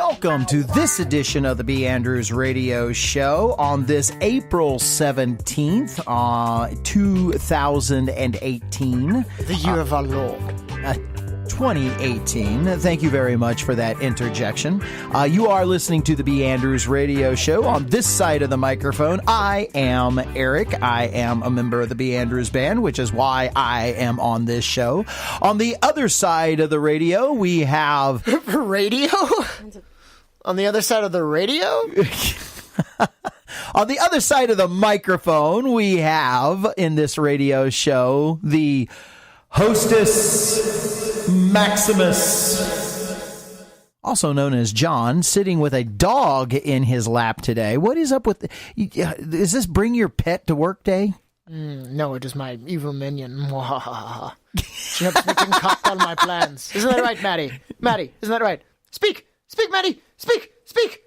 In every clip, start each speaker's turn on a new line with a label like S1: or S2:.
S1: Welcome to this edition of the B. Andrews Radio Show on this April 17th, 2018.
S2: The year of our Lord.
S1: 2018. Thank you very much for that interjection. You are listening to the B. Andrews Radio Show. On this side of the microphone, I am Eric. I am a member of the B. Andrews Band, which is why I am on this show. On the other side of the radio, we have...
S2: Radio? On the other side of the radio?
S1: On the other side of the microphone, we have, in this radio show, the hostess Maximus, also known as John, sitting with a dog in his lap today. What is up with... Is this bring your pet to work day?
S2: No, it is my evil minion. She helps me concoct all my plans. Isn't that right, Maddie? Maddie, isn't that right? Speak! Speak, Maddie! Speak! Speak!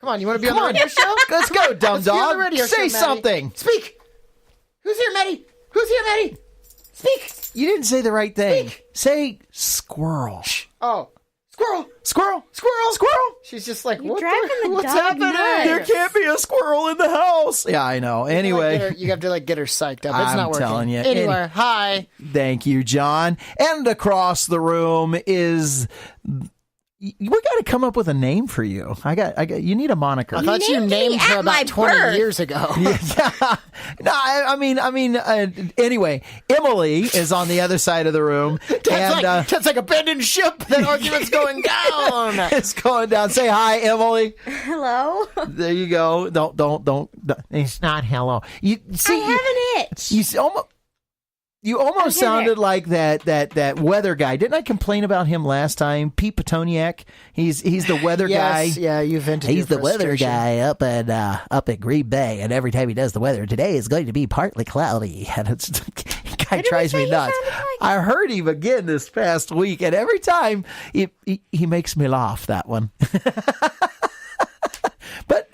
S2: Come on, you want to be on the radio show?
S1: Let's go, dumb dog. Say something.
S2: Speak! Who's here, Maddie? Who's here, Maddie? Speak!
S1: You didn't say the right thing.
S2: Speak.
S1: Say squirrel.
S2: Oh. Squirrel!
S1: Squirrel!
S2: Squirrel!
S1: Squirrel!
S2: She's just like,
S3: what's
S2: what's happening?
S1: There can't be a squirrel in the house. Yeah, I know. Anyway.
S2: You have to get her psyched up. It's
S1: I'm
S2: not working.
S1: telling you.
S2: Anyway, hi.
S1: Thank you, John. And across the room is... We got to come up with a name for you. I got. You need a moniker.
S2: I thought you named her about 20 years ago.
S1: Yeah. No, I mean. Anyway, Emily is on the other side of the room.
S2: That's like abandoned ship. That argument's going down.
S1: It's going down. Say hi, Emily.
S3: Hello.
S1: There you go. Don't. It's not hello. You see,
S3: I have an itch.
S1: You almost sounded like that weather guy. Didn't I complain about him last time? Pete Petoniak. He's the weather guy.
S2: Yeah, you vented.
S1: He's the weather guy up at Green Bay, and every time he does the weather, today is going to be partly cloudy, and it's guy drives me nuts. I heard him again this past week, and every time he makes me laugh. That one. But,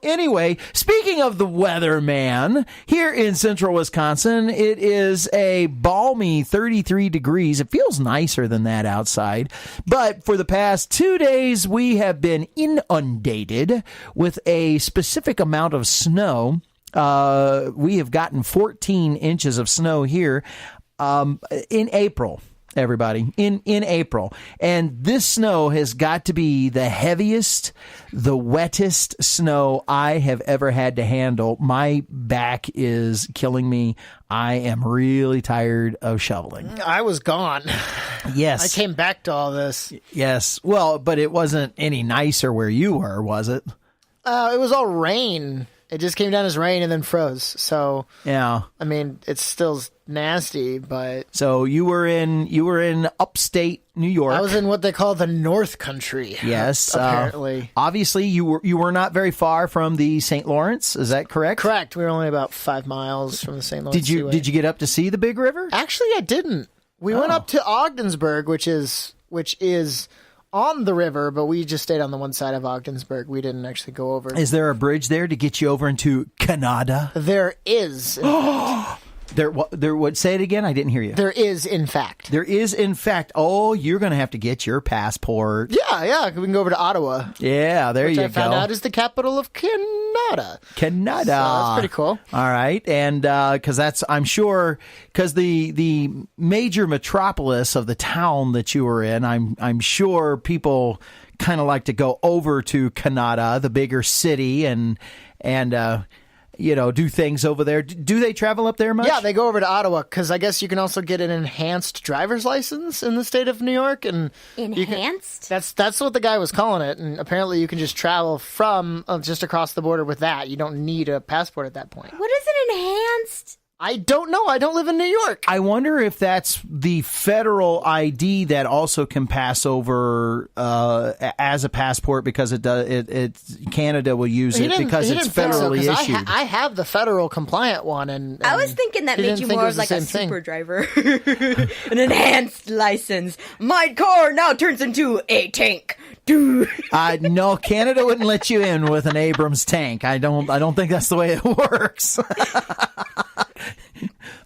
S1: anyway, speaking of the weatherman, here in central Wisconsin, it is a balmy 33 degrees. It feels nicer than that outside. But for the past 2 days, we have been inundated with a specific amount of snow. We have gotten 14 inches of snow here in April. Everybody, in April. And this snow has got to be the heaviest, the wettest snow I have ever had to handle. My back is killing me. I am really tired of shoveling.
S2: I was gone.
S1: Yes.
S2: I came back to all this.
S1: Yes. Well, but it wasn't any nicer where you were, was it?
S2: It was all rain. It just came down as rain and then froze. So,
S1: yeah.
S2: I mean, it's still nasty, but...
S1: So you were in upstate New York.
S2: I was in what they call the North Country.
S1: Yes.
S2: Apparently.
S1: Obviously, you were not very far from the St. Lawrence. Is that correct?
S2: Correct. We were only about 5 miles from the St. Lawrence Seaway.
S1: Did you get up to see the big river?
S2: Actually, I didn't. We went up to Ogdensburg, which is on the river, but we just stayed on the one side of Ogdensburg. We didn't actually go over.
S1: Is there a bridge there to get you over into Canada?
S2: There is.
S1: There. What? Say it again. I didn't hear you.
S2: There is, in fact.
S1: There is, in fact. Oh, you're going to have to get your passport.
S2: Yeah. We can go over to Ottawa.
S1: Yeah, there you go.
S2: Which I found out is the capital of Canada.
S1: Canada.
S2: So that's pretty cool.
S1: All right, and because the major metropolis of the town that you were in, I'm sure people kind of like to go over to Canada, the bigger city, and do things over there. Do they travel up there much?
S2: Yeah, they go over to Ottawa because I guess you can also get an enhanced driver's license in the state of New York. And
S3: enhanced?
S2: That's what the guy was calling it. And apparently you can just travel from just across the border with that. You don't need a passport at that point.
S3: What is an enhanced?
S2: I don't know. I don't live in New York.
S1: I wonder if that's the federal ID that also can pass over as a passport because Canada will use it because it's federally issued.
S2: I have the federal compliant one, and
S3: I was thinking that made you more of like a super driver, an enhanced license. My car now turns into a tank.
S1: No, Canada wouldn't let you in with an Abrams tank. I don't think that's the way it works.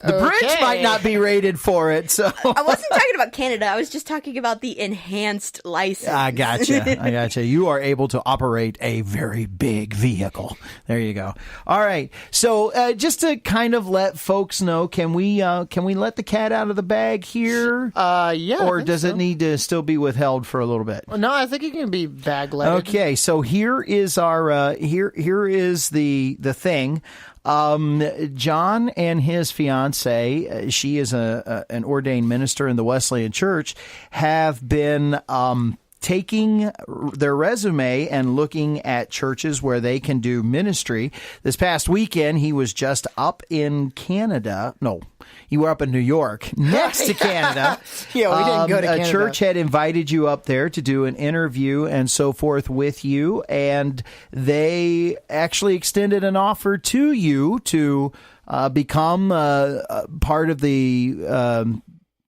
S1: The bridge might not be rated for it, so...
S3: I wasn't talking about Canada. I was just talking about the enhanced license.
S1: I gotcha. You are able to operate a very big vehicle. There you go. All right. So just to kind of let folks know, can we let the cat out of the bag here?
S2: Yeah.
S1: Or does it need to still be withheld for a little bit?
S2: Well, no, I think it can be bag-letted.
S1: Okay. So here is our here is the thing. John and his fiance, she is an ordained minister in the Wesleyan Church, have been taking their resume and looking at churches where they can do ministry. This past weekend, he was just up in Canada. No, you were up in New York, next to Canada.
S2: Yeah, we didn't go to Canada.
S1: A church had invited you up there to do an interview and so forth with you, and they actually extended an offer to you to become part of the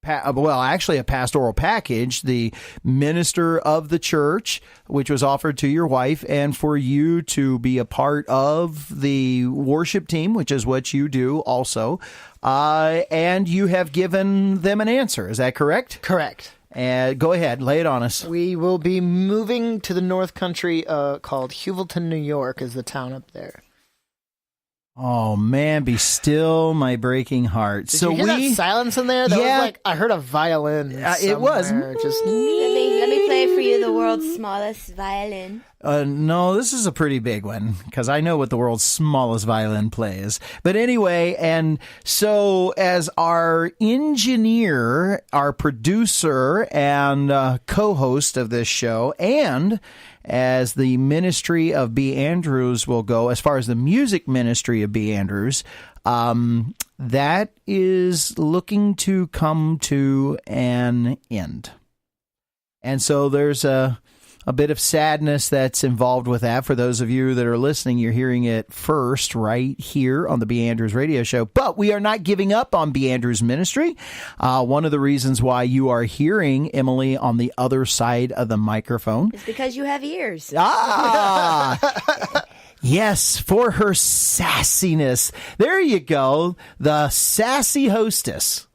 S1: actually a pastoral package, the minister of the church, which was offered to your wife, and for you to be a part of the worship team, which is what you do also. And you have given them an answer. Is that correct?
S2: Correct.
S1: Go ahead, lay it on us.
S2: We will be moving to the North Country called Hewelton, New York is the town up there.
S1: Oh man, be still my breaking heart.
S2: Did you hear that silence in there? That was like I heard a violin.
S1: It was.
S2: Just
S3: let me play for you the world's smallest violin.
S1: No, this is a pretty big one because I know what the world's smallest violin plays. But anyway, and so as our engineer, our producer, and co-host of this show, and as the ministry of B. Andrews will go, as far as the music ministry of B. Andrews, that is looking to come to an end. And so there's a bit of sadness that's involved with that. For those of you that are listening, you're hearing it first right here on the B. Andrews radio show. But we are not giving up on B. Andrews ministry. One of the reasons why you are hearing Emily on the other side of the microphone
S3: is because you have ears.
S1: Yes, for her sassiness. There you go. The sassy hostess.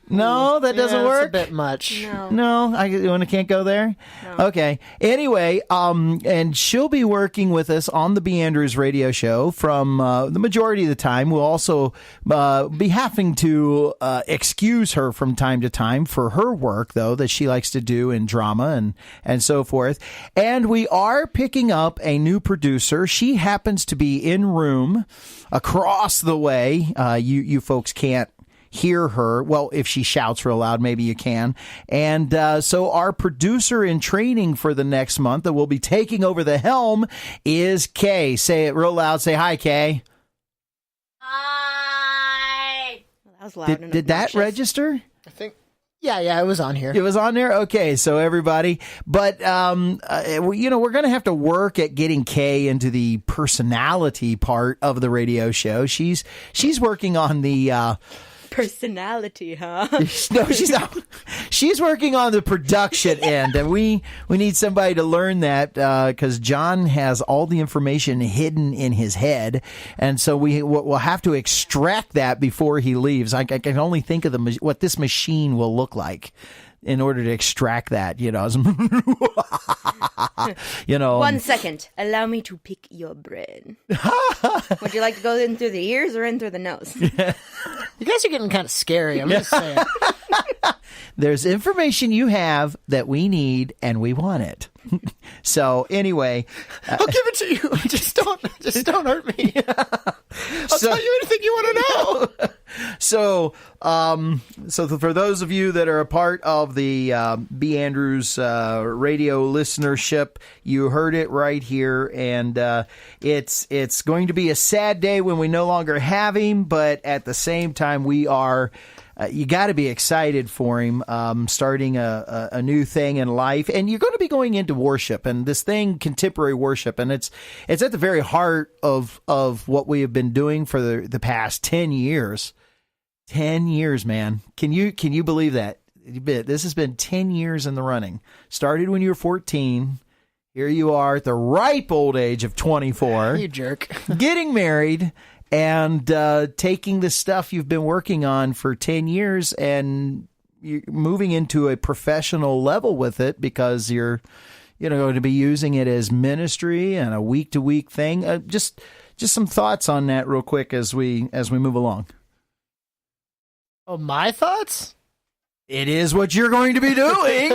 S1: No, that doesn't work.
S2: It's a bit much.
S1: No, I can't go there. No. Okay. Anyway, and she'll be working with us on the B. Andrews radio show from the majority of the time. We'll also be having to excuse her from time to time for her work, though, that she likes to do in drama and so forth. And we are picking up a new producer. She happens to be in room across the way. You folks can't hear her. Well, if she shouts real loud, maybe you can. And so our producer in training for the next month that will be taking over the helm is Kay. Say it real loud. Say hi, Kay.
S3: Hi. That was loud.
S1: Did that register?
S2: I think. Yeah, it was on here.
S1: It was on there? Okay, so everybody. But, we're going to have to work at getting Kay into the personality part of the radio show. She's working on the...
S3: personality, huh?
S1: No, she's not. She's working on the production end, and we need somebody to learn that because John has all the information hidden in his head, and so we'll have to extract that before he leaves. I can only think of what this machine will look like in order to extract that,
S3: 1 second. Allow me to pick your brain. Would you like to go in through the ears or in through the nose?
S2: You guys are getting kind of scary. I'm just saying.
S1: There's information you have that we need, and we want it. So anyway,
S2: I'll give it to you. Just don't hurt me. I'll tell you anything you want to know.
S1: So for those of you that are a part of the B. Andrews radio listenership, you heard it right here, and it's going to be a sad day when we no longer have him, but at the same time, we are. You got to be excited for him starting a new thing in life, and you're going to be going into worship and this thing, contemporary worship, and it's at the very heart of what we have been doing for the past 10 years. 10 years, man. Can you believe that? This has been 10 years in the running. Started when you were 14. Here you are at the ripe old age of 24.
S2: You jerk.
S1: Getting married. and taking the stuff you've been working on for 10 years and you're moving into a professional level with it because you're going to be using it as ministry and a week-to-week thing. Just some thoughts on that real quick as we move along.
S2: Oh, my thoughts?
S1: It is what you're going to be doing.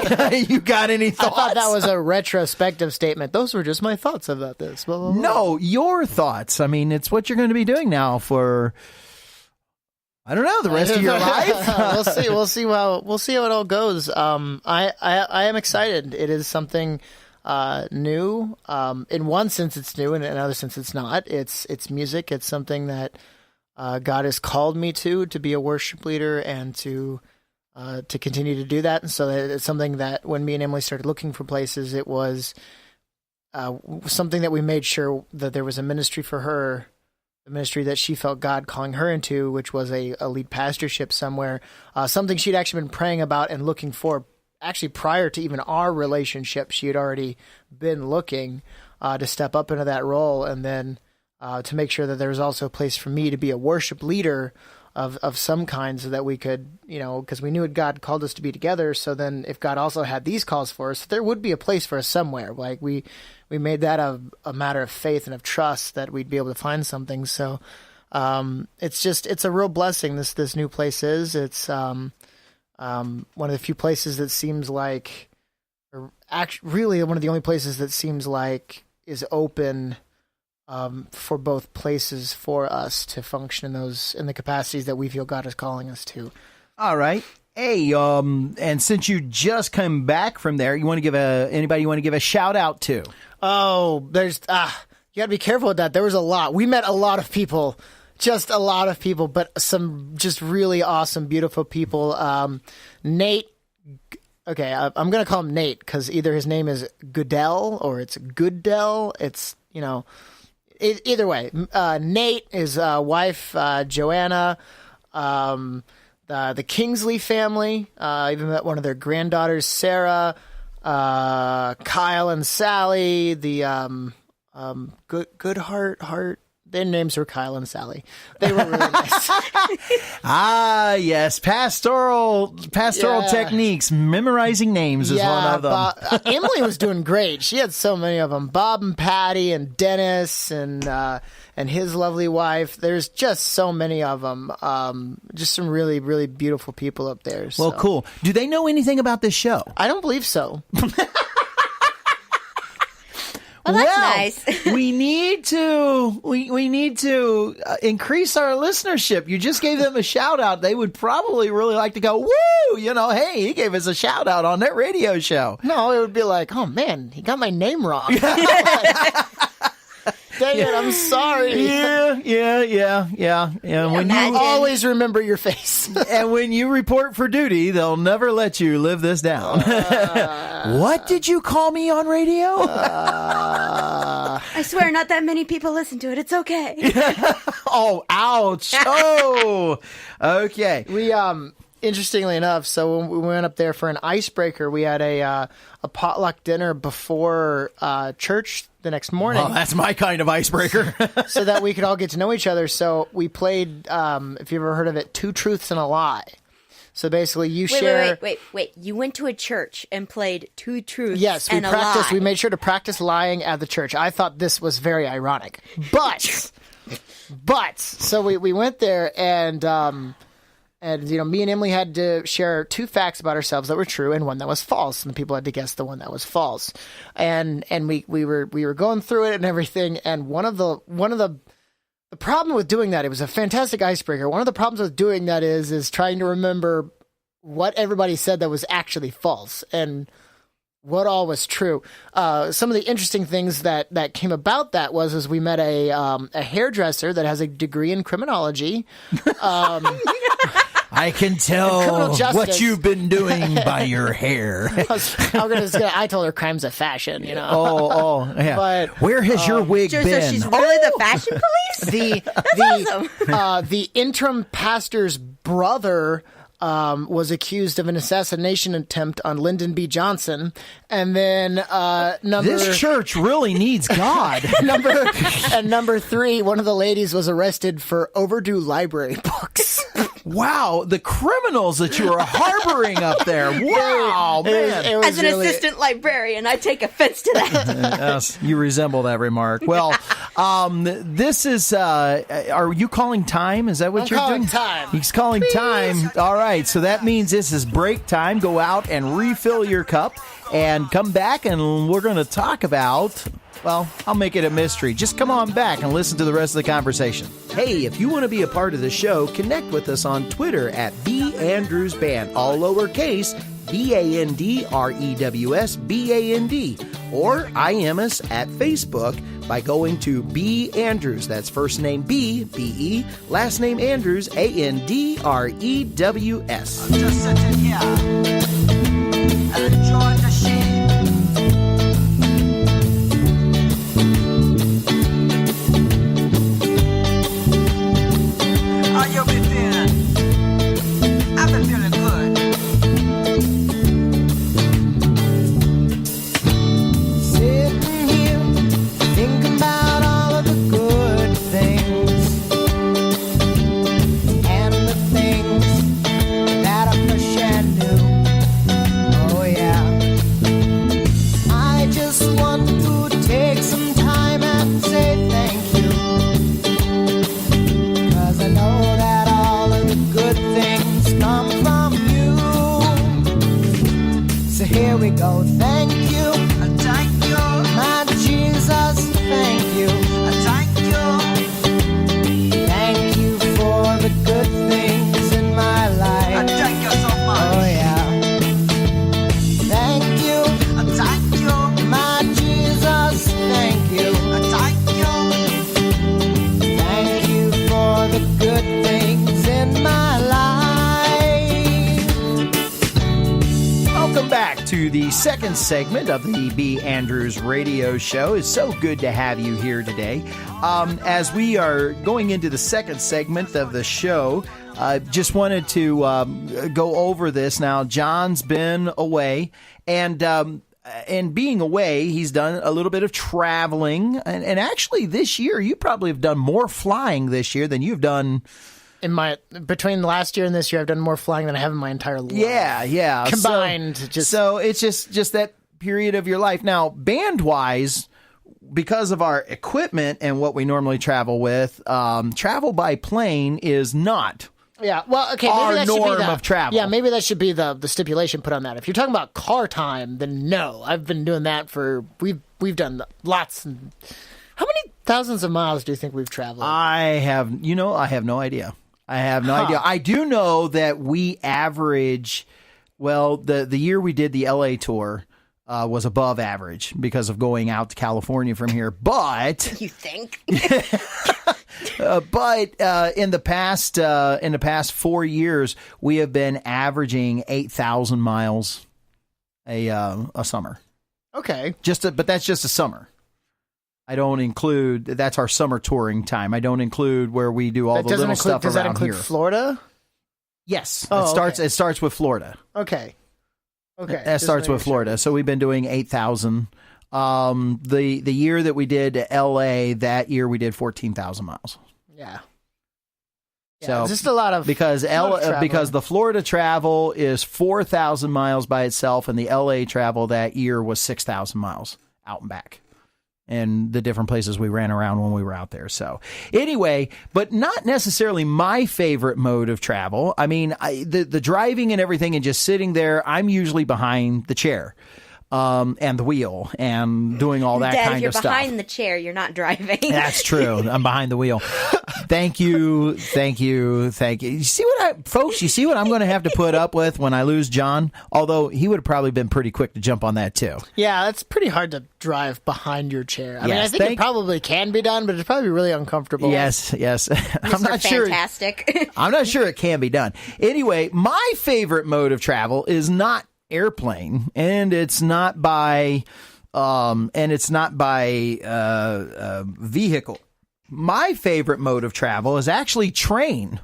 S1: You got any thoughts?
S2: I thought that was a retrospective statement. Those were just my thoughts about this. Blah, blah, blah.
S1: No, your thoughts. I mean, it's what you're going to be doing now for, I don't know, the rest of your life.
S2: We'll see how it all goes. I am excited. It is something new. In one sense, it's new, and in another sense, it's not. It's music. It's something that God has called me to be a worship leader and to continue to do that. And so it's something that when me and Emily started looking for places, it was something that we made sure that there was a ministry for her, the ministry that she felt God calling her into, which was a lead pastorship somewhere, something she'd actually been praying about and looking for. Actually, prior to even our relationship, she had already been looking to step up into that role, and then to make sure that there was also a place for me to be a worship leader of some kind, so that we could, because we knew God called us to be together. So then if God also had these calls for us, there would be a place for us somewhere. Like we made that a matter of faith and of trust that we'd be able to find something. So it's a real blessing. This new place is. It's one of the few places that seems like, or really one of the only places that seems like is open for both places for us to function in the capacities that we feel God is calling us to.
S1: All right. Hey, and since you just come back from there, you want to give anybody you want to give a shout out to?
S2: Oh, there's you got to be careful with that. There was a lot. We met a lot of people, just a lot of people, but some just really awesome, beautiful people. Nate. Okay, I'm gonna call him Nate because either his name is Goodell or it's Goodell. It's either way, Nate, his wife, Joanna, the Kingsley family, even met one of their granddaughters, Sarah, Kyle and Sally, the Goodheart. Their names were Kyle and Sally. They were really nice.
S1: Yes. Pastoral techniques. Memorizing names is one of them.
S2: Emily was doing great. She had so many of them. Bob and Patty and Dennis and his lovely wife. There's just so many of them. Just some really, really beautiful people up there.
S1: Well, cool. Do they know anything about this show?
S2: I don't believe so.
S3: Well, that's nice.
S1: we need to increase our listenership. You just gave them a shout out. They would probably really like to go, woo, hey, he gave us a shout out on that radio show.
S2: No, it would be like, oh man, he got my name wrong. Dang it, I'm sorry.
S1: Yeah. And when you
S2: always remember your face.
S1: And when you report for duty, they'll never let you live this down. What did you call me on radio?
S3: I swear not that many people listen to it. It's okay.
S1: Oh, ouch. Oh, okay.
S2: We, interestingly enough, so when we went up there for an icebreaker, we had a potluck dinner before church the next morning.
S1: Well, that's my kind of icebreaker.
S2: So that we could all get to know each other. So we played, if you've ever heard of it, Two Truths and a Lie. So basically you share...
S3: Wait. You went to a church and played Two Truths
S2: Yes,
S3: and a lie.
S2: We made sure to practice lying at the church. I thought this was very ironic. But, so we went there and me and Emily had to share two facts about ourselves that were true and one that was false, and the people had to guess the one that was false. And we were going through it and everything. And one of the problem with doing that, it was a fantastic icebreaker. One of the problems with doing that is trying to remember what everybody said that was actually false and what all was true. Some of the interesting things that came about that was we met a hairdresser that has a degree in criminology.
S1: I can tell what you've been doing by your hair.
S2: I told her crime's a fashion,
S1: Oh, yeah.
S2: But,
S1: where has your wig been?
S3: So she's really the fashion police?
S2: The interim pastor's brother was accused of an assassination attempt on Lyndon B. Johnson. And then
S1: This church really needs God.
S2: number 3, one of the ladies was arrested for overdue library books.
S1: Wow, the criminals that you are harboring up there. Wow, man.
S2: It was
S3: As an assistant librarian, I take offense to that.
S1: Yes, you resemble that remark. Well, this is, are you calling time? Is that what
S2: I'm
S1: you're
S2: calling
S1: doing?
S2: time.
S1: He's calling time. All right, so that means this is break time. Go out and refill your cup and come back, and we're going to talk about... Well, I'll make it a mystery. Just come on back and listen to the rest of the conversation. Hey, if you want to be a part of the show, connect with us on Twitter at @BAndrewsBand, all lowercase, BANDREWSBAND, or IM us at Facebook by going to B Andrews. That's first name B, B-E, last name Andrews, ANDREWS.
S4: Just sitting here and enjoying the shade. How you been feeling? I've been feeling good.
S2: Sitting here, thinking about all of the good things and the things that are fresh and new. Oh yeah. I just want to take some time and say thank you, 'cause I know that all of the good things come from you. So here we go. Thank you.
S4: Thank you.
S2: My Jesus, thank you.
S4: Thank you.
S2: Thank you for the good things in my life.
S4: Thank you so much.
S2: Oh yeah. Thank you.
S4: Thank you.
S2: My Jesus, thank you.
S4: Thank you.
S2: Thank you for the good things in my life.
S1: Welcome back to the second segment of the B. Andrews radio show. It's so good to have you here today. As we are going into the second segment of the show, just wanted to go over this. Now, John's been away, and being away, he's done a little bit of traveling. And actually, this year, you probably have done more flying this year than you've done.
S2: Between last year and this year, I've done more flying than I have in my entire life.
S1: Yeah.
S2: Combined,
S1: So it's just that period of your life. Now, band-wise, because of our equipment and what we normally travel with, travel by plane is not.
S2: Yeah, well, okay.
S1: Our
S2: Maybe that should
S1: norm
S2: be
S1: of travel.
S2: Yeah, maybe that should be the stipulation put on that. If you're talking about car time, then no. I've been doing that for we've done lots. How many thousands of miles do you think we've traveled?
S1: I have no idea. I do know that we average. Well, the year we did the LA tour was above average because of going out to California from here. But
S3: You think?
S1: But in the past 4 years, we have been averaging 8,000 miles a summer.
S2: Okay,
S1: But that's just a summer. I don't include that's our summer touring time. I don't include where we do all the little stuff
S2: does that
S1: around
S2: include
S1: here.
S2: Florida?
S1: Yes,
S2: Oh,
S1: it starts with Florida.
S2: Okay.
S1: It starts with Florida. So we've been doing 8,000. The year that we did LA, that year we did 14,000 miles.
S2: Yeah.
S1: So
S2: just a lot of
S1: because
S2: traveling.
S1: because the Florida travel is 4,000 miles by itself, and the LA travel that year was 6,000 miles out and back, and the different places we ran around when we were out there. So anyway, but not necessarily my favorite mode of travel. I mean, the driving and everything, and just sitting there, I'm usually behind the chair. And the wheel and doing all that
S3: Dad,
S1: kind
S3: if you're
S1: of stuff.
S3: behind the chair, you're not driving.
S1: That's true. I'm behind the wheel. Thank you. You see folks, you see what I'm going to have to put up with when I lose John? Although he would have probably been pretty quick to jump on that too.
S2: Yeah, it's pretty hard to drive behind your chair. I mean, I
S1: Yes,
S2: think it probably can be done, but it's probably really uncomfortable.
S1: Yes. I'm not
S3: Fantastic.
S1: sure. I'm not sure it can be done. Anyway, my favorite mode of travel is not airplane, and it's not by vehicle. My favorite mode of travel is actually train.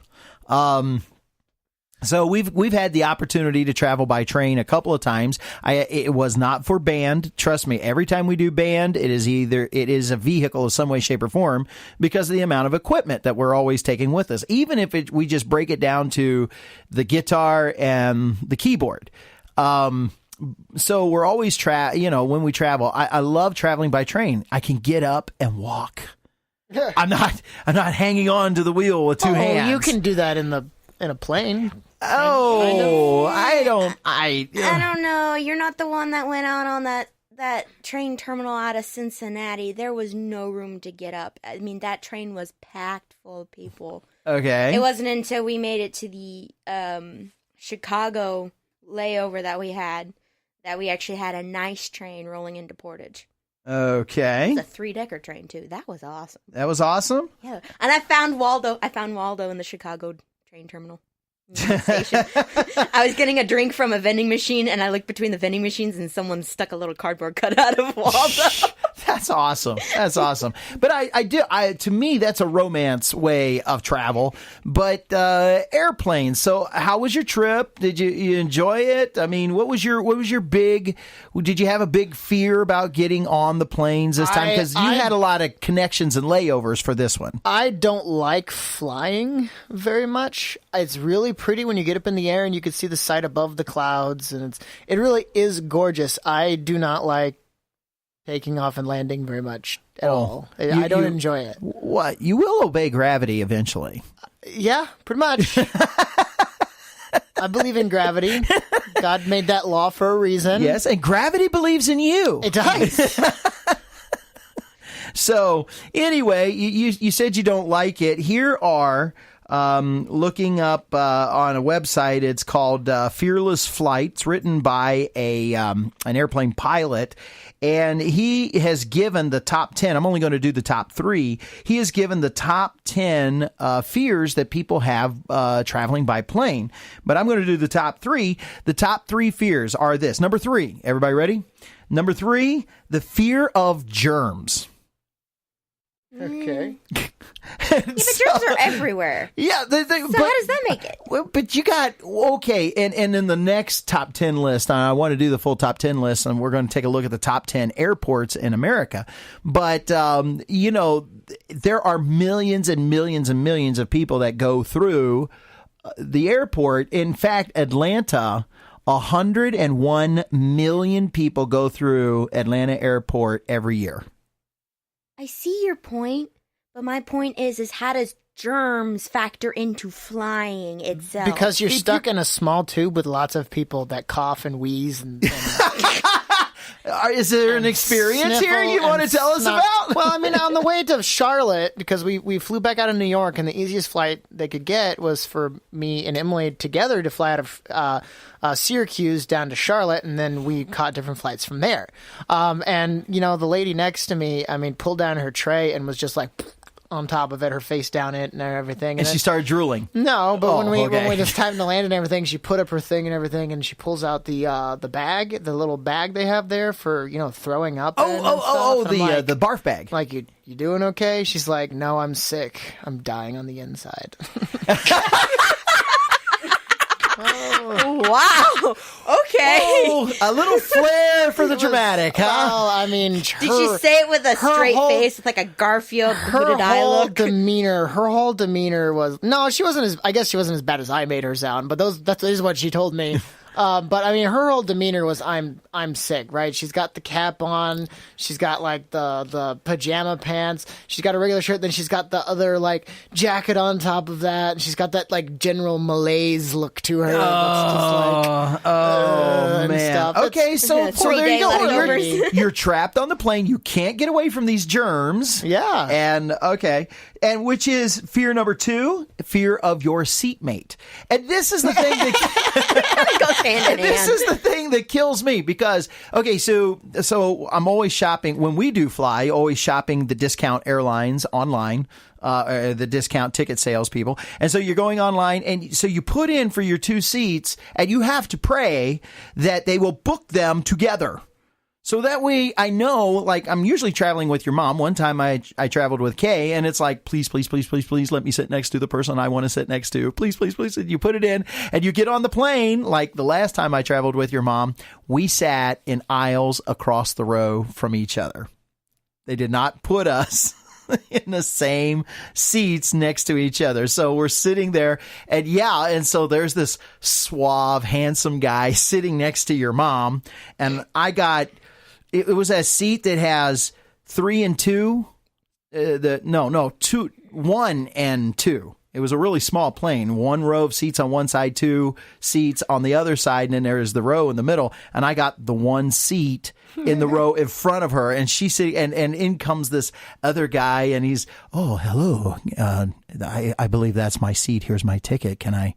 S1: So we've had the opportunity to travel by train a couple of times. It was not for band. Trust me, every time we do band, it is a vehicle of some way, shape, or form because of the amount of equipment that we're always taking with us. Even if we just break it down to the guitar and the keyboard. So we're always when we travel, I love traveling by train. I can get up and walk. I'm not hanging on to the wheel with two hands.
S2: You can do that in a plane.
S1: I
S3: don't know. You're not the one that went out on that train terminal out of Cincinnati. There was no room to get up. I mean, that train was packed full of people.
S1: Okay.
S3: It wasn't until we made it to the Chicago layover that we actually had a nice train rolling into Portage.
S1: Okay.
S3: It was a 3-decker train, too. That was awesome.
S1: That was awesome?
S3: Yeah. And I found Waldo in the Chicago train terminal. Station. I was getting a drink from a vending machine, and I looked between the vending machines, and someone stuck a little cardboard cutout of Waldo.
S1: That's awesome. That's awesome. But to me, that's a romance way of travel. But airplanes. So, how was your trip? Did you enjoy it? I mean, what was your big? Did you have a big fear about getting on the planes this time? Because you had a lot of connections and layovers for this one.
S2: I don't like flying very much. It's really pretty when you get up in the air and you can see the sight above the clouds, and it really is gorgeous. I do not like taking off and landing very much at all. I don't enjoy it.
S1: What? You will obey gravity eventually.
S2: Yeah, pretty much. I believe in gravity. God made that law for a reason.
S1: Yes, and gravity believes in you.
S2: It does.
S1: So, anyway, you said you don't like it. Here are... looking up on a website, it's called Fearless Flight. It's written by an airplane pilot, and he has given the top 10. I'm only going to do the top 3. He has given the top 10 fears that people have traveling by plane. But I'm going to do the top 3. The top 3 fears are this. Number 3. Everybody ready? Number 3, the fear of germs.
S2: Okay.
S3: Yeah, but germs are everywhere.
S1: Yeah.
S3: So how does that make it?
S1: Well, but you got, okay, and in the next top 10 list, I want to do the full top 10 list, and we're going to take a look at the top 10 airports in America. But, there are millions and millions and millions of people that go through the airport. In fact, Atlanta, 101 million people go through Atlanta Airport every year.
S3: I see your point, but my point is how does germs factor into flying itself?
S2: Because you're stuck in a small tube with lots of people that cough and wheeze and
S1: is there an experience here you want to tell us about?
S2: Well, I mean, on the way to Charlotte, because we flew back out of New York, and the easiest flight they could get was for me and Emily together to fly out of Syracuse down to Charlotte, and then we caught different flights from there. And, the lady next to me, pulled down her tray and was just like on top of it, her face down it and everything.
S1: And she started drooling.
S2: No, but when we just time to land and everything, she put up her thing and everything, and she pulls out the bag, the little bag they have there for throwing up.
S1: The barf bag.
S2: Like, you doing okay? She's like, no, I'm sick. I'm dying on the inside.
S3: Wow. Okay.
S1: Oh, a little flair for the dramatic, huh?
S2: Well,
S3: did she say it with a straight face, with like a Garfield hooded eye look?
S2: Her whole demeanor was she wasn't as bad as I made her sound, but that is what she told me. But her whole demeanor was I'm sick, right? She's got the cap on, she's got like the pajama pants, she's got a regular shirt, then she's got the other like jacket on top of that, and she's got that like general malaise look to her.
S1: Man.
S2: Stuff.
S1: Okay, so there you go.
S3: You're
S1: You're trapped on the plane. You can't get away from these germs.
S2: Yeah.
S1: And which is fear number 2, fear of your seatmate. And this is the thing that
S3: goes hand in hand.
S1: This is the thing that kills me because, so I'm always shopping. When we do fly, always shopping the discount airlines online, the discount ticket sales people. And so you're going online, and so you put in for your 2 seats, and you have to pray that they will book them together. So that way I know, like, I'm usually traveling with your mom. One time I traveled with Kay, and it's like, please, please, please, please, please let me sit next to the person I want to sit next to. Please, please, please. And you put it in and you get on the plane. Like the last time I traveled with your mom, we sat in aisles across the row from each other. They did not put us in the same seats next to each other. So we're sitting there and so there's this suave, handsome guy sitting next to your mom. And I got... It was a seat that has 3 and 2. 1 and 2. It was a really small plane. 1 row of seats on one side, 2 seats on the other side, and then there's the row in the middle. And I got the 1 seat in the row in front of her, and she's sitting, and in comes this other guy, and he's, oh, hello. I believe that's my seat. Here's my ticket. Can I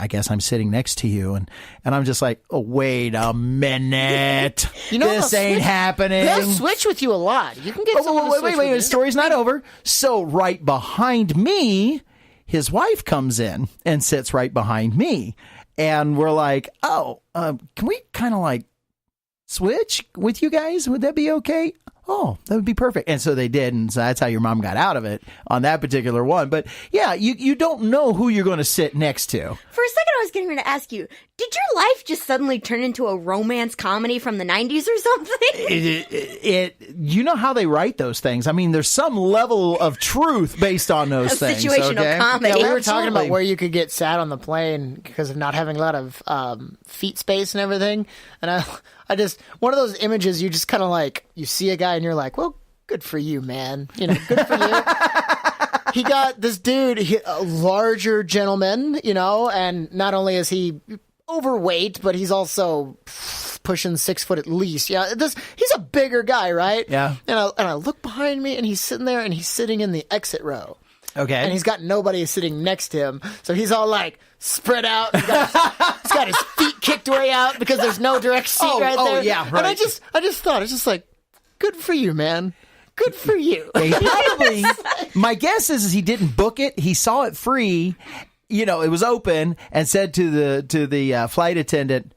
S1: guess I'm sitting next to you. And I'm just like, oh, wait a minute. This ain't happening.
S2: They'll switch with you a lot. You can get someone to switch with
S1: wait.
S2: you.
S1: The story's not over. So right behind me, his wife comes in and sits right behind me. And we're like, can we kind of like switch with you guys? Would that be okay? Oh, that would be perfect. And so they did. And so that's how your mom got out of it on that particular one. But yeah, you don't know who you're going to sit next to.
S3: For a second, I was getting ready to ask you, did your life just suddenly turn into a romance comedy from the 90s or something?
S1: You know how they write those things. I mean, there's some level of truth based on those things.
S3: Situational
S1: okay?
S3: comedy.
S2: Yeah, we were talking about where you could get sat on the plane because of not having a lot of feet space and everything. And I just, one of those images, you just kind of like, you see a guy and you're like, well, good for you, man. You know, good for you. He got this dude, a larger gentleman, you know, and not only is he overweight, but he's also pushing 6 foot at least. Yeah, he's a bigger guy, right?
S1: Yeah.
S2: And I look behind me and he's sitting there and he's sitting in the exit row.
S1: Okay.
S2: And he's got nobody sitting next to him. So he's all like spread out. He's got his feet kicked way out because there's no direct seat right there.
S1: Oh, yeah, right.
S2: And I just thought, it's just like, good for you, man. Good for you.
S1: He probably, my guess is he didn't book it. He saw it free. You know, it was open, and said to the flight attendant,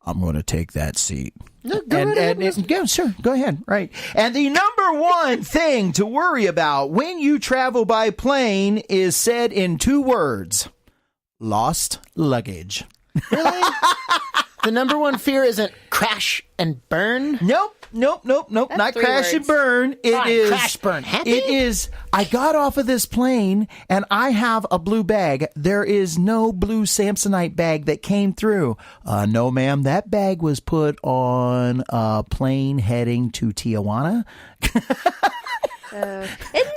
S1: I'm going to take that seat.
S2: Yeah,
S1: Yeah, sure. Go ahead. Right. And the number one thing to worry about when you travel by plane is said in 2 words: lost luggage.
S2: Really? The number one fear isn't crash and burn?
S1: Nope. Not
S3: 3
S1: crash and
S3: words.
S1: burn. It is
S2: crash, burn, happy?
S1: It is, I got off of this plane and I have a blue bag. There is no blue Samsonite bag that came through. No, ma'am. That bag was put on a plane heading to Tijuana.
S3: Isn't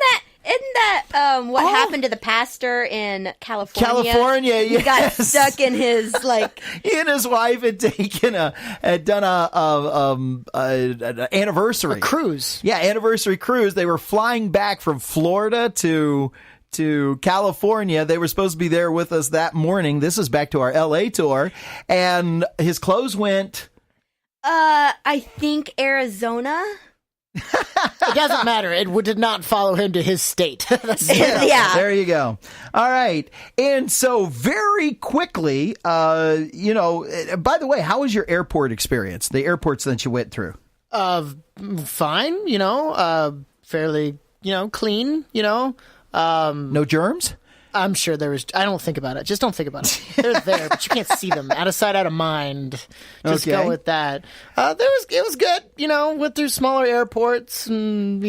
S3: that what happened to the pastor in California?
S1: California,
S3: He got
S1: yes.
S3: stuck in his, like...
S1: He and his wife had done an anniversary.
S2: A cruise.
S1: Yeah, anniversary cruise. They were flying back from Florida to California. They were supposed to be there with us that morning. This is back to our LA tour. And his clothes went...
S3: I think Arizona?
S2: It doesn't matter. It did not follow him to his state.
S3: Yeah.
S1: There you go. All right. And so very quickly, by the way, how was your airport experience? The airports that you went through?
S2: Fine, fairly, clean,
S1: No germs?
S2: I'm sure there was. I don't think about it. Just don't think about it. They're there, but you can't see them. Out of sight, out of mind. Just
S1: Okay.
S2: go with that. It was good. Went through smaller airports and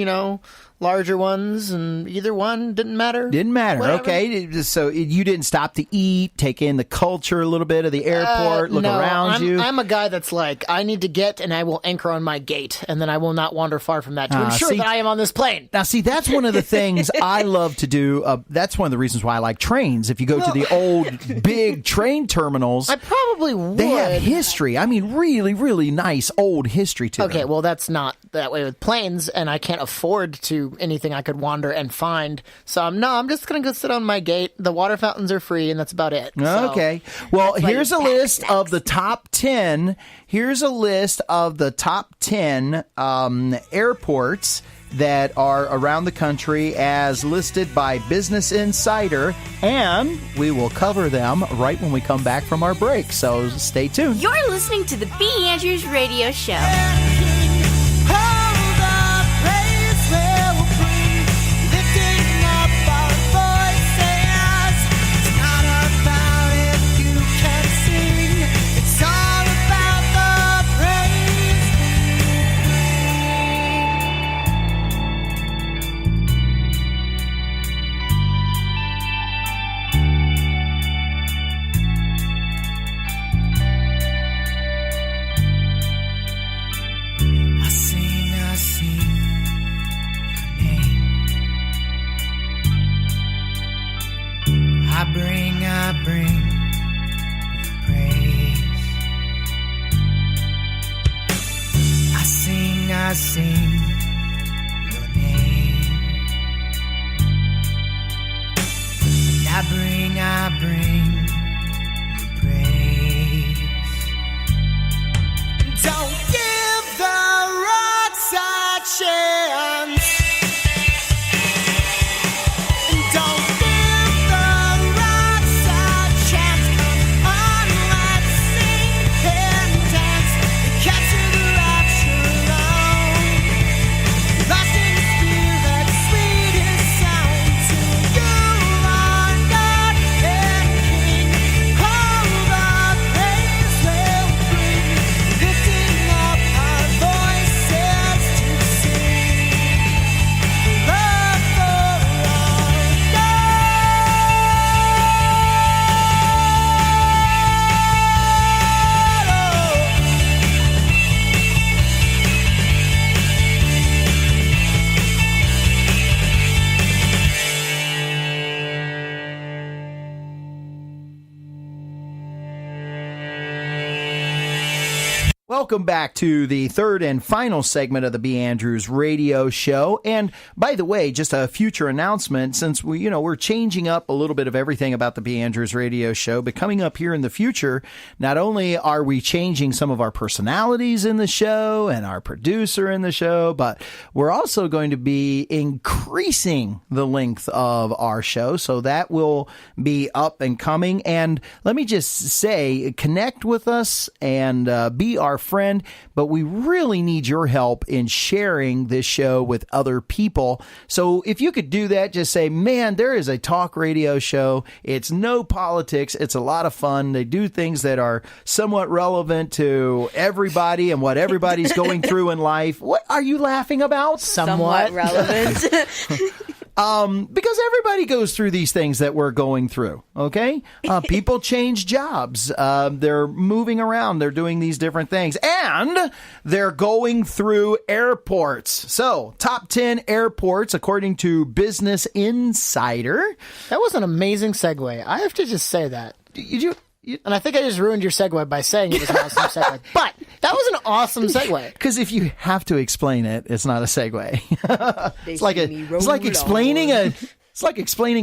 S2: larger ones, and either one didn't matter.
S1: Didn't matter.
S2: Whatever.
S1: Okay. So you didn't stop to eat, take in the culture a little bit of the airport, look around you.
S2: I'm a guy that's like, I need to get, and I will anchor on my gate, and then I will not wander far from that to ensure that I am on this plane.
S1: Now, see, that's one of the things I love to do. That's one of the reasons why I like trains. If you go to the old big train terminals,
S2: I probably would.
S1: they have history. I mean, really, really nice old history to them.
S2: Okay, well, that's not that way with planes, and I can't afford to anything I could wander and find. So I'm just going to go sit on my gate. The water fountains are free, and that's about it. So,
S1: Okay. Well,
S3: That's why
S1: here's a
S3: you pack
S1: list
S3: snacks.
S1: of the top 10. Here's a list of the top 10 airports that are around the country as listed by Business Insider, and we will cover them right when we come back from our break. So stay tuned.
S5: You're listening to the B. Andrews Radio Show. I sing your name. And I bring you praise. Don't give the rocks a chance. Don't give the rocks a chance. Come on, let's sing and dance and capture the rapture alone. Lost in the spirit, sweetest sound. Till you are God and King. All the praise will bring, lifting up our voices to sing. Love for our God.
S1: Welcome back to the third and final segment of the B. Andrews radio show. And by the way, just a future announcement, since we're changing up a little bit of everything about the B. Andrews radio show, but coming up here in the future, not only are we changing some of our personalities in the show and our producer in the show, but we're also going to be increasing the length of our show. So that will be up and coming. And let me just say, connect with us and be our friend, but we really need your help in sharing this show with other people. So if you could do that, just say, man, there is a talk radio show. It's no politics. It's a lot of fun. They do things that are somewhat relevant to everybody and what everybody's going through in life. What are you laughing about?
S3: Somewhat relevant.
S1: Because everybody goes through these things that we're going through, okay? People change jobs. They're moving around. They're doing these different things. And they're going through airports. So, top 10 airports, according to Business Insider.
S2: That was an amazing segue. I have to just say that. And I think I just ruined your segue by saying it was an awesome segue. But that was an awesome segue.
S1: Because if you have to explain it, it's not a segue. It's like explaining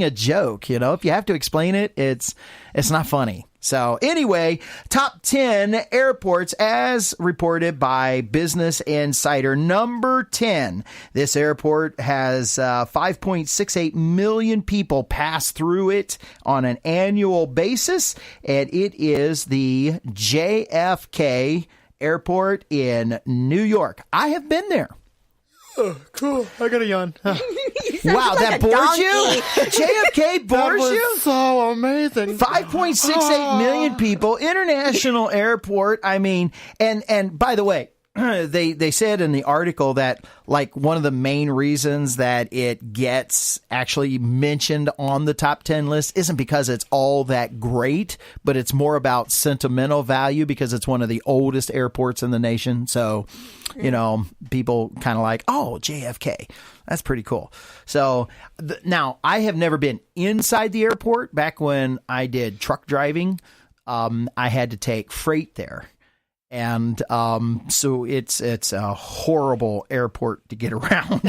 S1: a joke. If you have to explain it, it's not funny. So anyway, top 10 airports as reported by Business Insider. Number 10. This airport has 5.68 million people pass through it on an annual basis, and it is the JFK Airport in New York. I have been there.
S2: Oh, cool. I got a yawn.
S1: Wow, that bored you? JFK bored you?
S2: So amazing.
S1: 5.68 million people, international airport. I mean, and by the way, they said in the article that like one of the main reasons that it gets actually mentioned on the top 10 list isn't because it's all that great, but it's more about sentimental value because it's one of the oldest airports in the nation. So, people kind of like, oh, JFK. That's pretty cool. So now I have never been inside the airport. Back when I did truck driving, I had to take freight there. And so it's a horrible airport to get around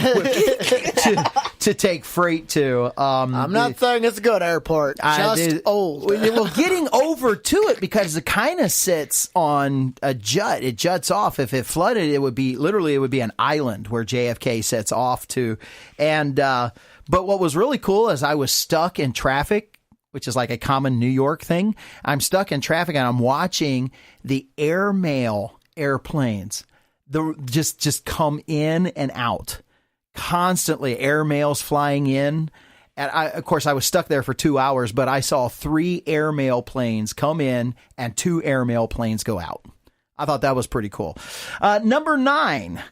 S1: to take freight to.
S2: I'm not saying it's a good airport, just old.
S1: Well, getting over to it because it kind of sits on a jut. It juts off. If it flooded, it would be an island where JFK sets off to. And but what was really cool is I was stuck in traffic, which is like a common New York thing. I'm stuck in traffic and I'm watching the airmail airplanes just come in and out constantly. Airmails flying in. And of course, I was stuck there for 2 hours, but I saw 3 airmail planes come in and 2 airmail planes go out. I thought that was pretty cool. Number 9.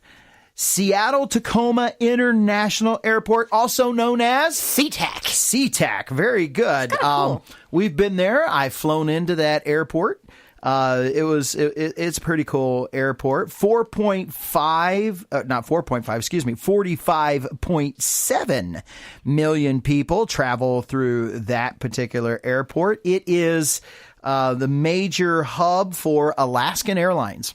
S1: Seattle Tacoma International Airport, also known as
S2: SeaTac.
S1: SeaTac, very good.
S3: Cool.
S1: We've been there. I've flown into that airport. It's a pretty cool airport. 45.7 million people travel through that particular airport. It is the major hub for Alaskan Airlines.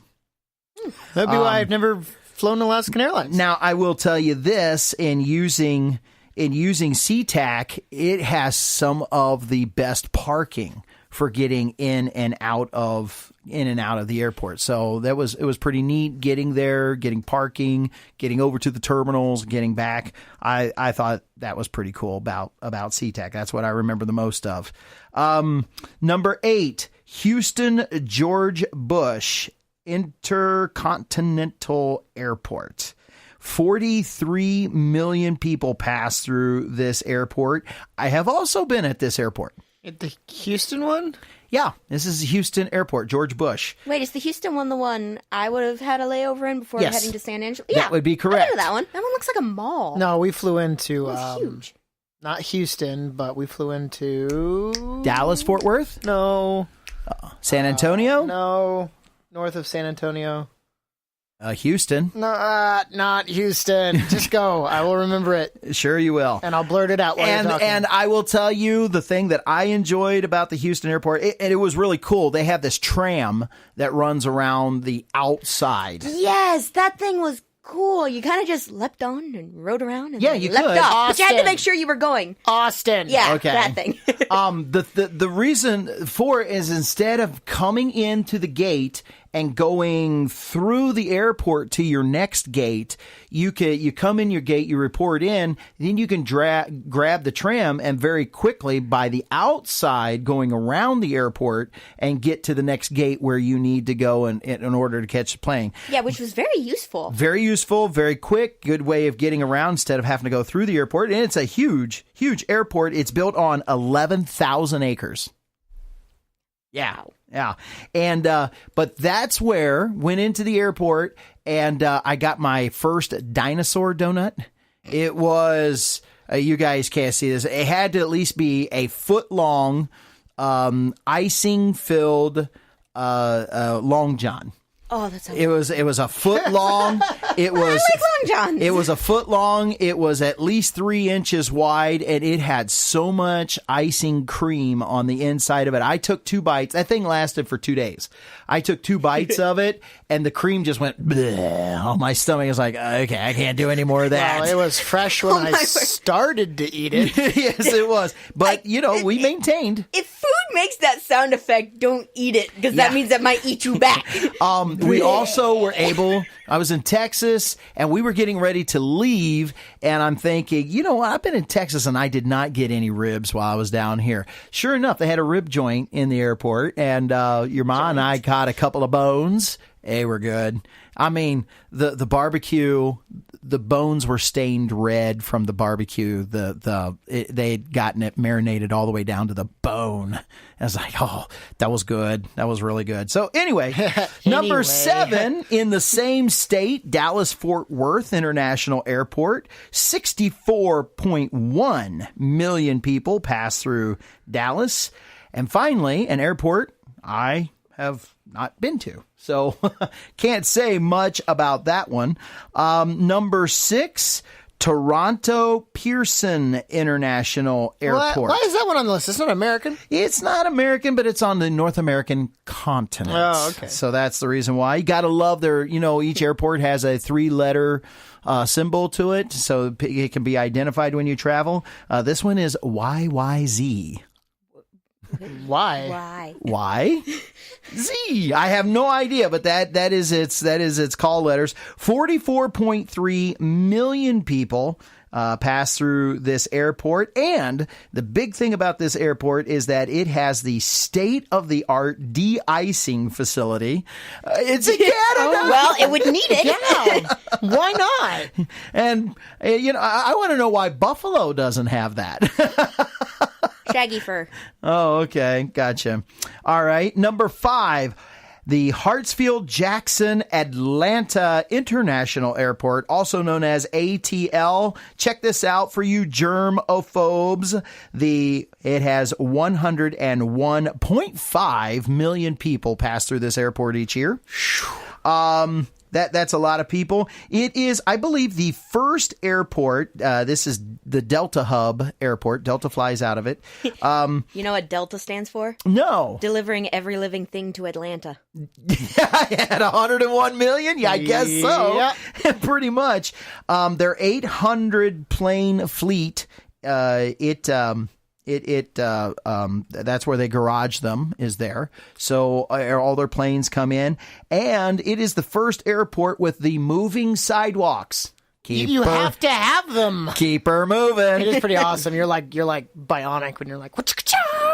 S2: That'd be why I've never flown Alaskan Airlines.
S1: Now, I will tell you this, in using SeaTac, it has some of the best parking for getting in and out of the airport. So it was pretty neat getting there, getting parking, getting over to the terminals, getting back. I thought that was pretty cool about SeaTac. That's what I remember the most of. Number 8, Houston George Bush Intercontinental Airport. 43 million people pass through this airport. I have also been at this airport.
S2: At the Houston one?
S1: Yeah, this is Houston Airport, George Bush.
S3: Wait, is the Houston one the one I would have had a layover in before
S1: Yes.
S3: heading to San Angelo?
S1: That would be correct.
S3: I know that one. That one looks like a mall.
S2: No, we flew into
S3: It's huge.
S2: not Houston, but we flew into
S1: Dallas, Fort Worth,
S2: No,
S1: San Antonio,
S2: no, north of San Antonio.
S1: Houston.
S2: No, not Houston. Just go. I will remember it,
S1: Sure you will.
S2: and I'll blurt it out while you're talking.
S1: And I will tell you the thing that I enjoyed about the Houston airport, and it was really cool. They have this tram that runs around the outside.
S3: Yes, that thing was cool. You kind of just leapt on and rode around and
S1: Yeah,
S3: then
S1: you
S3: leapt
S1: could.
S3: off. But you had to
S2: Austin.
S3: make sure you were going.
S2: Austin.
S3: Yeah,
S1: Okay.
S3: that thing.
S1: The reason for it is instead of coming into the gate and going through the airport to your next gate, you come in your gate, you report in, then you can grab the tram and very quickly by the outside going around the airport and get to the next gate where you need to go in order to catch the plane.
S3: Yeah, which was very useful.
S1: Very useful, very quick, good way of getting around instead of having to go through the airport. And it's a huge, huge airport. It's built on 11,000 acres. Yeah. Yeah. And, but that's where went into the airport and, I got my first dinosaur donut. It was, you guys can't see this. It had to at least be a foot long, icing filled, Long John.
S3: Oh, that sounds.
S1: It was a foot long. It was
S3: I like Long Johns.
S1: It was a foot long. It was at least 3 inches wide, and it had so much icing cream on the inside of it. I took 2 bites. That thing lasted for 2 days. I took 2 bites of it, and the cream just went bleh on my stomach. I was like, okay, I can't do any more of that.
S2: Well, it was fresh when I
S3: my word.
S2: started to eat it.
S1: Yes, it was. But we maintained.
S3: If food makes that sound effect, don't eat it because
S1: Yeah.
S3: that means that might eat you back.
S1: We also were able, I was in Texas and we were getting ready to leave. And I'm thinking, I've been in Texas and I did not get any ribs while I was down here. Sure enough, they had a rib joint in the airport and, your mom and I caught a couple of bones. They were good. I mean, the barbecue, the bones were stained red from the barbecue. They'd gotten it marinated all the way down to the bone. I was like, oh, that was good. That was really good. So anyway, number 7 in the same state, Dallas-Fort Worth International Airport, 64.1 million people pass through Dallas. And finally, an airport I have not been to. So can't say much about that one. Number 6, Toronto Pearson International Airport.
S2: Why is that one on the list? It's not American.
S1: It's not American, but it's on the North American continent.
S2: Oh, okay.
S1: So that's the reason why. You got to love their, each airport has a 3-letter symbol to it, so it can be identified when you travel. This one is YYZ.
S2: Why?
S3: Why?
S1: Why? Z. I have no idea, but that is its call letters. 44.3 million people pass through this airport, and the big thing about this airport is that it has the state-of-the-art de-icing facility. It's in Canada.
S3: Oh, well, it would need it.
S2: Yeah. Why not?
S1: And I want to know why Buffalo doesn't have that.
S3: Shaggy fur.
S1: Oh, okay. Gotcha. All right. Number 5, the Hartsfield-Jackson Atlanta International Airport, also known as ATL. Check this out for you germophobes. It has 101.5 million people pass through this airport each year. That's a lot of people. It is, I believe, the first airport. This is the Delta Hub Airport. Delta flies out of it.
S3: You know what Delta stands for?
S1: No.
S3: Delivering every living thing to Atlanta.
S1: At 101 million? Yeah, I guess so. Pretty much. Their 800 plane fleet, that's where they garage them, is there. So all their planes come in, and it is the first airport with the moving sidewalks.
S2: You have to have them.
S1: Keep her moving.
S2: It is pretty awesome. You're like bionic when you're like,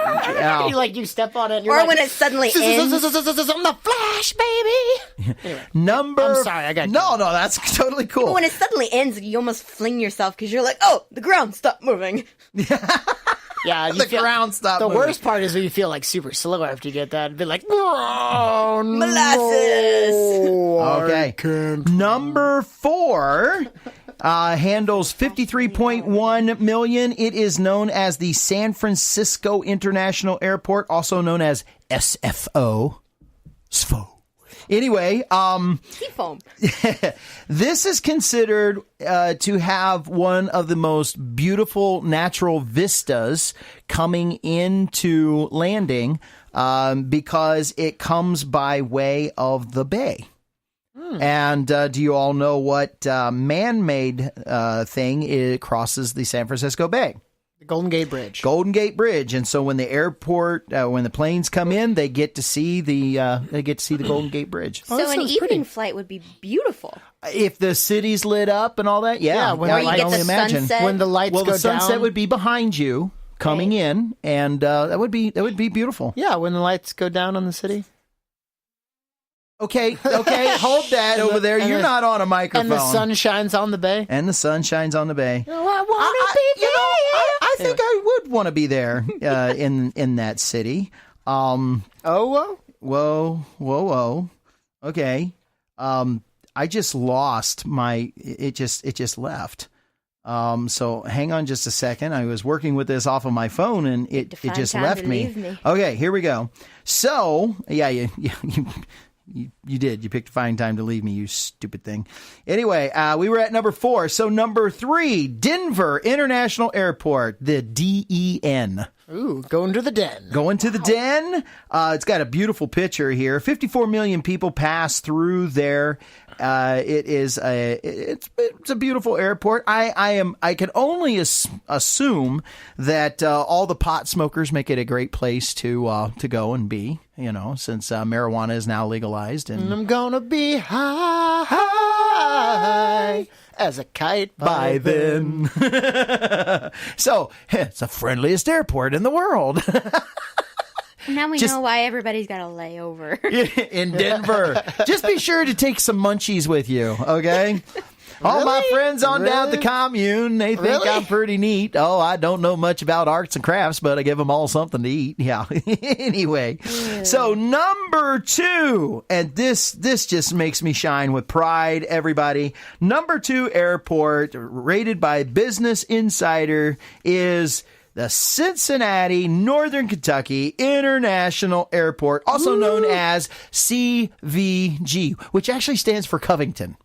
S1: Yeah.
S2: you step on it. And you're
S3: Or
S2: like,
S3: when it suddenly ends.
S2: I'm the Flash, baby. Anyway, I'm sorry, I got
S1: No, that's totally cool.
S3: When it suddenly ends, you almost fling yourself because you're like, oh, the ground stopped moving.
S2: Yeah,
S1: The ground stopped
S2: The
S1: moving.
S2: worst part is when you feel like super slow after you get that. It'd be like, oh,
S3: Molasses.
S1: Okay. Number 4 handles 53.1 million. It is known as the San Francisco International Airport, also known as SFO. SFO. Anyway,
S3: Seafoam.
S1: this is considered to have one of the most beautiful natural vistas coming into landing because it comes by way of the bay. And do you all know what man-made thing it crosses the San Francisco Bay?
S2: The Golden Gate Bridge.
S1: Golden Gate Bridge. And so when the airport, when the planes come in, they get to see the Golden Gate Bridge.
S3: So
S2: that
S3: an
S2: sounds
S3: evening
S2: pretty.
S3: flight would be beautiful.
S1: If the city's lit up and all that,
S2: Yeah, when
S3: Or
S2: the
S3: you
S1: I
S3: get
S1: can
S3: the
S1: only imagine.
S3: sunset.
S2: When the lights
S1: Well,
S2: go
S1: the sunset
S2: down.
S1: would be behind you coming
S3: Right.
S1: in, and that would be beautiful.
S2: Yeah, when the lights go down on the city.
S1: Okay, hold that over there.
S2: and
S1: You're
S2: the-
S1: not on a microphone.
S2: And the sun shines on the bay.
S1: And the sun shines on the bay.
S2: Oh, I want to be there.
S1: I think I would want to be there in that city.
S2: Oh, whoa.
S1: Whoa. Okay. I just lost my. It just left. So hang on just a second. I was working with this off of my phone, and it
S3: Define
S1: just
S3: time
S1: left
S3: to
S1: me.
S3: leave me.
S1: Okay, here we go. So yeah, you did. You picked a fine time to leave me, you stupid thing. Anyway, we were at number 4. So number 3, Denver International Airport, the DEN.
S2: Ooh, going to the den.
S1: Going to the den. It's got a beautiful picture here. 54 million people pass through there. It's a beautiful airport. I can only assume that all the pot smokers make it a great place to go and be. You know, since marijuana is now legalized, and
S2: I'm gonna be high as a kite
S1: by then. So it's the friendliest airport in the world.
S3: Now we
S1: Just-
S3: know why everybody's got a layover.
S1: In Denver. Just be sure to take some munchies with you, okay? All my friends on down the commune, they think
S2: Really?
S1: I'm pretty neat. Oh, I don't know much about arts and crafts, but I give them all something to eat. Yeah. Anyway, so number 2, and this just makes me shine with pride, everybody. Number 2 airport, rated by Business Insider, is the Cincinnati, Northern Kentucky International Airport, also known as CVG, which actually stands for Covington.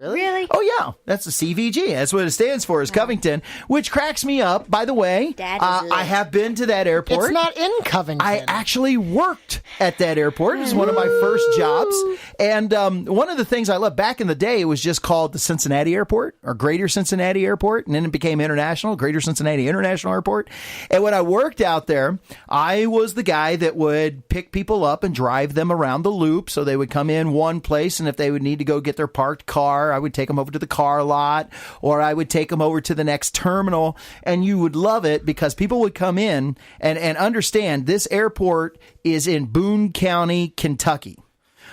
S3: Really?
S1: Oh, yeah. That's the CVG. That's what it stands for, is Covington, which cracks me up. By the way,
S3: That is
S1: I
S3: lit.
S1: have been to that airport.
S2: It's not in Covington.
S1: I actually worked at that airport. It was one of my first jobs. And one of the things I loved back in the day, it was just called the Cincinnati Airport, or Greater Cincinnati Airport. And then it became International, Greater Cincinnati International Airport. And when I worked out there, I was the guy that would pick people up and drive them around the loop. So they would come in one place, and if they would need to go get their parked car, I would take them over to the car lot, or I would take them over to the next terminal. And you would love it because people would come in and understand this airport is in Boone County, Kentucky.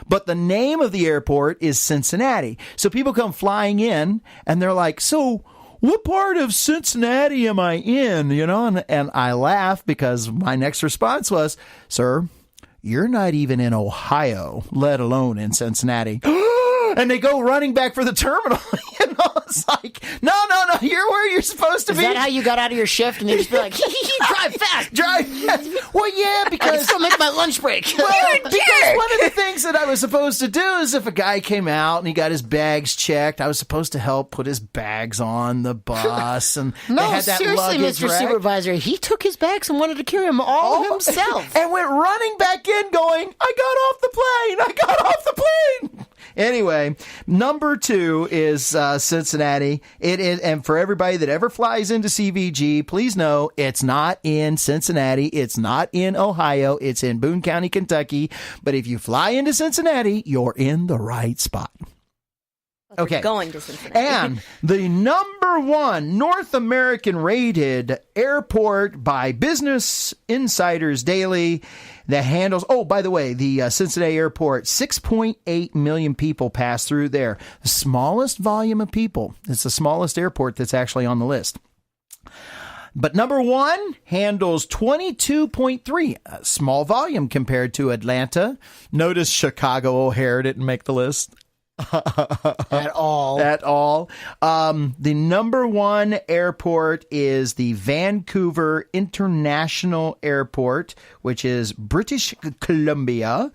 S1: But the name of the airport is Cincinnati. So people come flying in and they're like, so what part of Cincinnati am I in? You know, and I laugh because my next response was, sir, you're not even in Ohio, let alone in Cincinnati. And they go running back for the terminal. It's like, no, you're where you're supposed to
S2: Is
S1: be.
S2: that how you got out of your shift? And you just be like, drive fast.
S1: Drive fast. Well, yeah,
S2: I can
S1: because
S2: still make my lunch break.
S1: because one of the things that I was supposed to do is if a guy came out and he got his bags checked, I was supposed to help put his bags on the bus. And they
S2: No,
S1: had that
S2: seriously,
S1: luggage
S2: Mr.
S1: rack.
S2: Supervisor. He took his bags and wanted to carry them all himself.
S1: And went running back in going, I got off the plane. Anyway, number 2 is Cincinnati. It is, and for everybody that ever flies into CVG, please know it's not in Cincinnati. It's not in Ohio. It's in Boone County, Kentucky. But if you fly into Cincinnati, you're in the right spot. Okay.
S3: Going to Cincinnati.
S1: And the number 1 North American rated airport by Business Insiders Daily that handles, oh, by the way, the Cincinnati Airport, 6.8 million people pass through there. The smallest volume of people. It's the smallest airport that's actually on the list. But number 1 handles 22.3, a small volume compared to Atlanta. Notice Chicago O'Hare didn't make the list.
S2: At all.
S1: The number 1 airport is the Vancouver International Airport, which is British Columbia.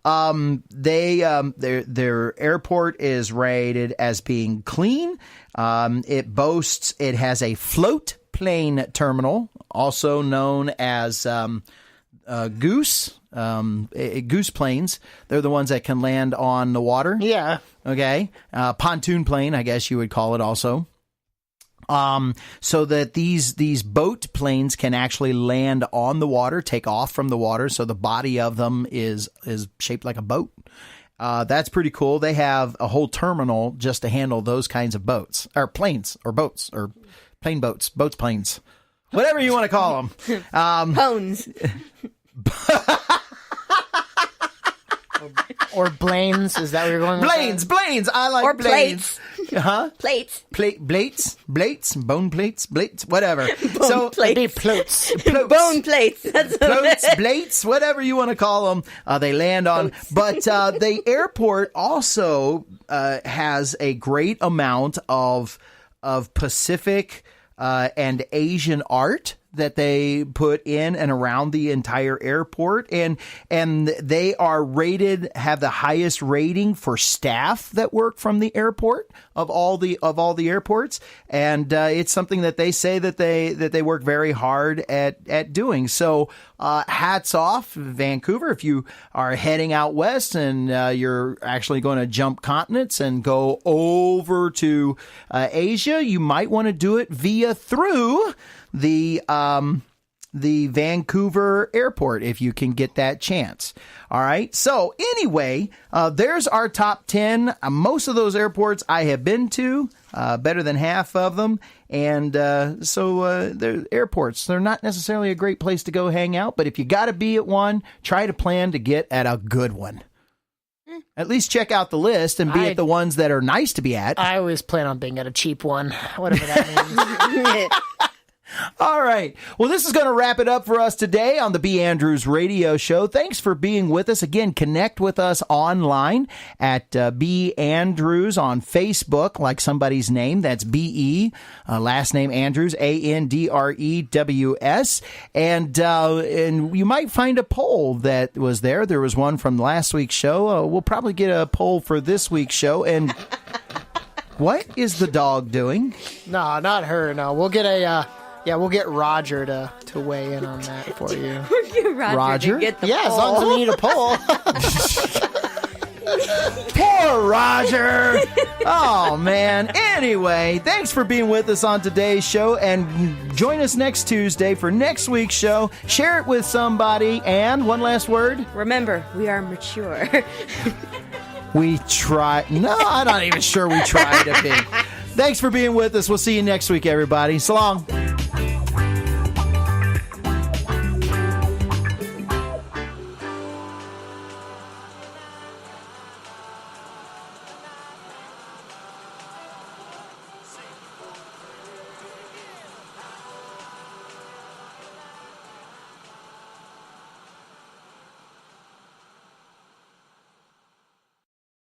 S1: Their airport is rated as being clean. It has a float plane terminal, also known as Goose. Goose planes. They're the ones that can land on the water.
S2: Yeah.
S1: Okay. Pontoon plane, I guess you would call it also. So that these boat planes can actually land on the water, take off from the water. So the body of them is shaped like a boat. That's pretty cool. They have a whole terminal just to handle those kinds of boats or planes or boats or plane boats, planes, whatever you want to call them.
S3: Bones.
S2: Or Blaines. Is that where you're going with that?
S1: Blaines. I like
S3: Or
S1: Blaines.
S3: plates.
S1: Huh?
S3: Plates.
S1: Bone plates, whatever.
S3: Bone plates.
S2: Be Plutes.
S3: Bone plates. That's
S1: Plates, whatever you want to call them, they land on. But the airport also has a great amount of Pacific and Asian art that they put in and around the entire airport, and they are have the highest rating for staff that work from the airport of all the airports, and it's something that they say that they work very hard at doing. So hats off, Vancouver, if you are heading out west and you're actually going to jump continents and go over to Asia, you might want to do it through the Vancouver Airport if you can get that chance. All right. So anyway, there's our top 10. Most of those airports I have been to, better than half of them. And so they're airports. They're not necessarily a great place to go hang out, but if you got to be at one, try to plan to get at a good one. At least check out the list and be at the ones that are nice to be at.
S2: I always plan on being at a cheap one, whatever that means.
S1: All right. Well, this is going to wrap it up for us today on the B. Andrews Radio Show. Thanks for being with us. Again, connect with us online at B. Andrews on Facebook, like somebody's name. That's B-E, last name Andrews, A-N-D-R-E-W-S. And you might find a poll that was there. There was one from last week's show. We'll probably get a poll for this week's show. And what is the dog doing?
S2: No, not her. No, we'll get we'll get Roger to weigh in on that for you.
S1: Roger?
S3: To get the
S2: Yeah, as long as we need a poll.
S1: Poor Roger. Oh, man. Anyway, thanks for being with us on today's show, and join us next Tuesday for next week's show. Share it with somebody, and one last word.
S3: Remember, we are mature.
S1: We try. No, I'm not even sure we try to be. Thanks for being with us. We'll see you next week, everybody. So long.